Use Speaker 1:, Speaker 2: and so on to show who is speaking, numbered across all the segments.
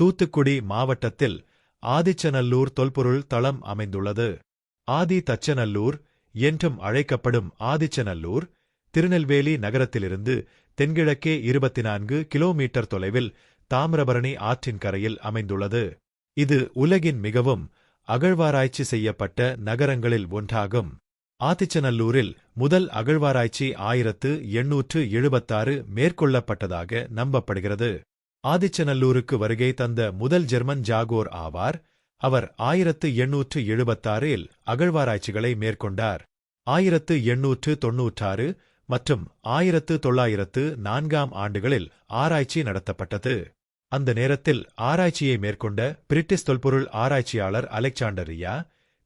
Speaker 1: தூத்துக்குடி மாவட்டத்தில் ஆதிச்சநல்லூர் தொல்பொருள் தளம் அமைந்துள்ளது. ஆதி தச்சநல்லூர் என்றும் அழைக்கப்படும் ஆதிச்சநல்லூர் திருநெல்வேலி நகரத்திலிருந்து தென்கிழக்கே 24 கிலோமீட்டர் தொலைவில் தாமிரபரணி ஆற்றின் கரையில் அமைந்துள்ளது. இது உலகின் மிகவும் அகழ்வாராய்ச்சி செய்யப்பட்ட நகரங்களில் ஒன்றாகும். ஆதிச்சநல்லூரில் முதல் அகழ்வாராய்ச்சி 1876 மேற்கொள்ளப்பட்டதாக நம்பப்படுகிறது. ஆதிச்சநல்லூருக்கு வருகை தந்த முதல் ஜெர்மன் ஜாகோர் ஆவார். அவர் 1876இல் அகழ்வாராய்ச்சிகளை மேற்கொண்டார். 1896 மற்றும் 1904 ஆண்டுகளில் ஆராய்ச்சி நடத்தப்பட்டது. அந்த நேரத்தில் ஆராய்ச்சியை மேற்கொண்ட பிரிட்டிஷ் தொல்பொருள் ஆராய்ச்சியாளர் அலெக்சாண்டர் ரியா,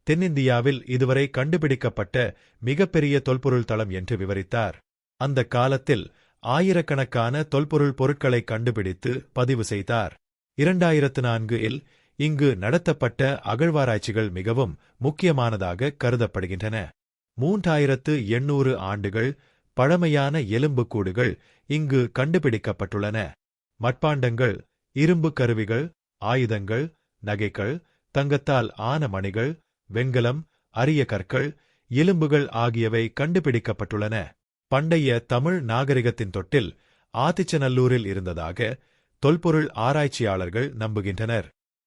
Speaker 1: தென்னிந்தியாவில் இதுவரை கண்டுபிடிக்கப்பட்ட மிகப்பெரிய தொல்பொருள் தளம் என்று விவரித்தார். அந்த காலத்தில் ஆயிரக்கணக்கான தொல்பொருள் பொருட்களை கண்டுபிடித்து பதிவு செய்தார். 2004இல் இங்கு நடத்தப்பட்ட அகழ்வாராய்ச்சிகள் மிகவும் முக்கியமானதாக கருதப்படுகின்றன. 3800 ஆண்டுகள் பழமையான எலும்புக்கூடுகள் இங்கு கண்டுபிடிக்கப்பட்டுள்ளன. மட்பாண்டங்கள், இரும்பு கருவிகள், ஆயுதங்கள், நகைகள், தங்கத்தால் ஆன மணிகள், வெண்கலம், அரிய கற்கள், எலும்புகள் ஆகியவை கண்டுபிடிக்கப்பட்டுள்ளன. பண்டைய தமிழ் நாகரிகத்தின் தொட்டில் ஆதிச்சநல்லூரில் இருந்ததாக தொல்பொருள் ஆராய்ச்சியாளர்கள் நம்புகின்றனர்.